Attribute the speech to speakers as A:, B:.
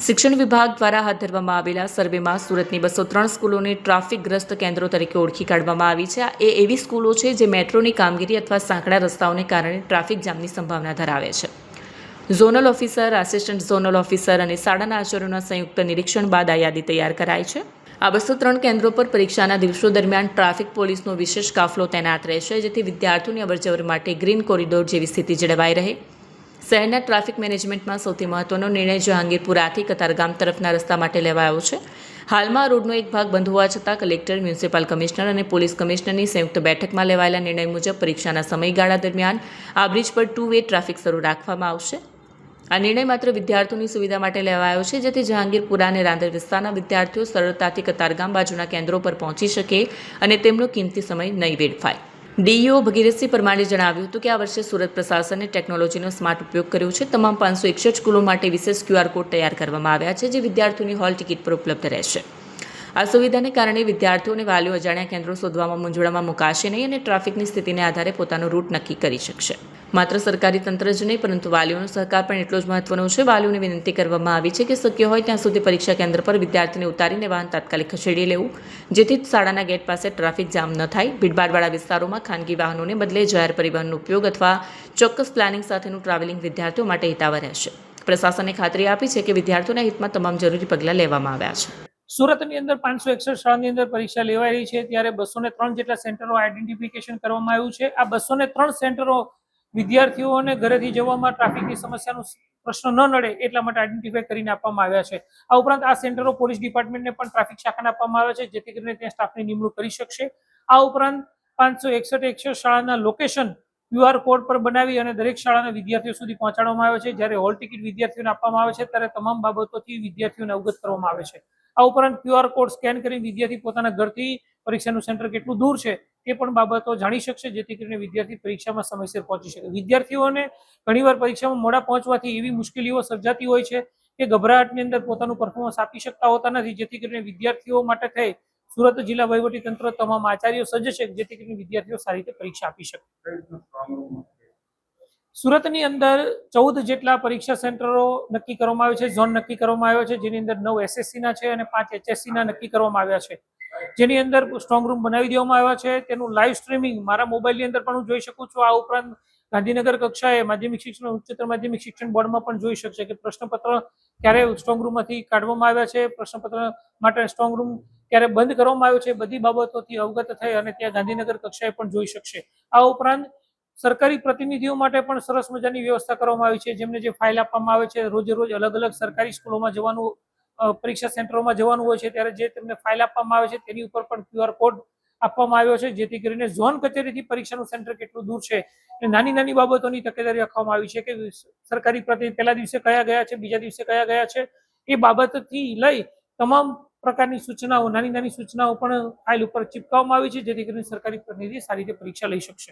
A: શિક્ષણ વિભાગ દ્વારા હાથ ધરવામાં આવેલા સર્વેમાં સુરતની 203 સ્કૂલોને ટ્રાફિકગ્રસ્ત કેન્દ્રો તરીકે ઓળખી કાઢવામાં આવી છે. એ એવી સ્કૂલો છે જે મેટ્રોની કામગીરી અથવા સાંકડા રસ્તાઓને કારણે ટ્રાફિક જામની સંભાવના ધરાવે છે. Zonal officer, assistant zonal officer અને શાળાના આચાર્યોના સંયુક્ત નિરીક્ષણ બાદ આ યાદી તૈયાર કરાઈ છે. આ 203 કેન્દ્રો પર પરીક્ષાના દિવસો દરમિયાન ટ્રાફિક પોલીસનો વિશેષ કાફલો તૈનાત રહેશે, જેથી વિદ્યાર્થીઓની અવરજવર માટે ગ્રીન કોરિડોર જેવી સ્થિતિ જળવાઈ રહે. શહેરના ટ્રાફિક મેનેજમેન્ટમાં સૌથી મહત્વનો નિર્ણય જહાંગીરપુરાથી કતારગામ તરફના રસ્તા માટે લેવાયો છે. હાલમાં રોડનો એક ભાગ બંધ હોવા છતાં કલેક્ટર, મ્યુનિસિપલ કમિશનર અને પોલીસ કમિશનરની સંયુક્ત બેઠકમાં લેવાયેલા નિર્ણય મુજબ પરીક્ષાના સમયગાળા દરમિયાન આ બ્રિજ પર 2-વે ટ્રાફિક શરૂ રાખવામાં આવશે. આ નિર્ણય માત્ર વિદ્યાર્થીઓની સુવિધા માટે લેવાયો છે, જેથી જહાંગીરપુરા અને રાંદેર વિસ્તારના વિદ્યાર્થીઓ સરળતાથી કતારગામ બાજુના કેન્દ્રો પર પહોંચી શકે અને તેમનો કિંમતી સમય નહીં વેડફાય. ડીઈઓ ભગીરથસિંહ પરમારે જણાવ્યું હતું કે આ વર્ષે સુરત પ્રશાસને ટેકનોલોજીનો સ્માર્ટ ઉપયોગ કર્યો છે. તમામ 561 સ્કૂલો માટે વિશેષ QR કોડ તૈયાર કરવામાં આવ્યા છે, જે વિદ્યાર્થીઓની હોલ ટિકિટ પર ઉપલબ્ધ રહેશે. આ સુવિધાને કારણે વિદ્યાર્થીઓ અને વાલીઓ અજાણ્યા કેન્દ્રો શોધવામાં મૂંઝવણમાં મુકાશે નહીં અને ટ્રાફિકની સ્થિતિને આધારે પોતાનો રૂટ નક્કી કરી શકશે. માત્ર સરકારી તંત્ર જ નહીં, પરંતુ વાલીઓનો સહકાર પણ એટલો જ મહત્વનો છે. વાલીઓને વિનંતી કરવામાં આવી છે કે શક્ય હોય ત્યાં સુધી પરીક્ષા કેન્દ્ર પર વિદ્યાર્થીને ઉતારીને વાહન તાત્કાલિક ખસેડી લેવું, જેથી શાળાના ગેટ પાસે ટ્રાફિક જામ ન થાય. ભીડભાડવાળા વિસ્તારોમાં ખાનગી વાહનોને બદલે જાહેર પરિવહનનો ઉપયોગ અથવા ચોક્કસ પ્લાનિંગ સાથેનું ટ્રાવેલિંગ વિદ્યાર્થીઓ માટે હિતાવહ રહેશે. પ્રશાસને ખાતરી આપી છે કે વિદ્યાર્થીઓના હિતમાં તમામ જરૂરી પગલાં લેવામાં આવ્યા છે.
B: સુરતની અંદર 561 શાળાની અંદર પરીક્ષા લેવાઈ રહી છે, ત્યારે 203 જેટલા સેન્ટરો આઈડેન્ટિફિકેશન કરવામાં આવ્યું છે. આ 203 સેન્ટરો વિદ્યાર્થીઓને ઘરેથી જવામાં ટ્રાફિકની સમસ્યાનો પ્રશ્ન ન નડે એટલા માટે આઈડેન્ટિફાઈ કરીને આપવામાં આવ્યા છે. આ ઉપરાંત આ સેન્ટરો પોલીસ ડિપાર્ટમેન્ટને પણ ટ્રાફિક શાખાને આપવામાં આવ્યા છે, જેથી કરીને ત્યાં સ્ટાફની નિમણૂક કરી શકશે. આ ઉપરાંત 561 શાળાના લોકેશન QR કોડ પર બનાવી અને દરેક શાળાના વિદ્યાર્થીઓ સુધી પહોંચાડવામાં આવે છે. જ્યારે હોલ ટિકિટ વિદ્યાર્થીઓને આપવામાં આવે છે, ત્યારે તમામ બાબતોથી વિદ્યાર્થીઓને અવગત કરવામાં આવે છે. આ ઉપરાંત QR કોડ સ્કેન કરી વિદ્યાર્થી પોતાના ઘરથી પરીક્ષાનું સેન્ટર કેટલું દૂર છે તે પણ બાબતો જાણી શકશે, જેથી કરીને વિદ્યાર્થી પરીક્ષામાં સમયસર પહોંચી શકે. વિદ્યાર્થીઓને ઘણીવાર પરીક્ષામાં મોડા પહોંચવાથી એવી મુશ્કેલીઓ સર્જાતી હોય છે કે ગભરાટની અંદર પોતાનું પરફોર્મન્સ આપી શકતા હોતા નથી, જેથી કરીને વિદ્યાર્થીઓ માટે થઈ સુરત જિલ્લા વહીવટીતંત્ર તમામ આચાર્યો સજ્જ છે, જેથી કરીને વિદ્યાર્થીઓ સારી રીતે પરીક્ષા આપી શકે. સુરતની અંદર 14 જેટલા પરીક્ષા સેન્ટરો નક્કી કરવામાં આવ્યા છે, ઝોન નક્કી કરવામાં આવ્યો છે, જેની અંદર 9 SSC ના છે અને 5 HSC ના નક્કી કરવામાં આવ્યા છે, જેની અંદર સ્ટ્રોંગ રૂમ બનાવી દેવામાં આવ્યા છે. તેનું લાઈવ સ્ટ્રીમિંગ મારા મોબાઈલની અંદર પણ હું જોઈ શકું છું. આ ઉપરાંત ગાંધીનગર કક્ષાએ માધ્યમિક શિક્ષણ ઉચ્ચતર માધ્યમિક શિક્ષણ બોર્ડમાં પણ જોઈ શકશે કે પ્રશ્નપત્ર ક્યારે સ્ટ્રોંગ રૂમમાંથી કાઢવામાં આવ્યા છે, પ્રશ્નપત્ર માટે સ્ટ્રોંગ રૂમ ક્યારે બંધ કરવામાં આવ્યો છે, બધી બાબતોથી અવગત થઈ અને ત્યાં ગાંધીનગર કક્ષાએ પણ જોઈ શકશે. આ ઉપરાંત સરકારી પ્રતિનિધિઓ માટે પણ સરસ મજાની વ્યવસ્થા કરવામાં આવી છે, જેમને જે ફાઇલ આપવામાં આવે છે, રોજે રોજ અલગ અલગ સરકારી સ્કૂલોમાં જવાનું, પરીક્ષા સેન્ટરોમાં જવાનું હોય છે, ત્યારે જે તેમને ફાઇલ આપવામાં આવે છે તેની ઉપર પણ QR કોડ આપવામાં આવ્યો છે, જેથી કરીને ઝોન કચેરીથી પરીક્ષાનું સેન્ટર કેટલું દૂર છે એ નાની નાની બાબતોની તકેદારી રાખવામાં આવી છે કે સરકારી પ્રતિનિધિ પહેલા દિવસે કયા ગયા છે, બીજા દિવસે કયા ગયા છે, એ બાબતથી લઈ તમામ પ્રકારની સૂચનાઓ, નાની નાની સૂચનાઓ પણ ફાઇલ ઉપર ચિપકાવવામાં આવી છે, જેથી કરીને સરકારી પ્રતિનિધિ સારી રીતે પરીક્ષા લઈ શકશે.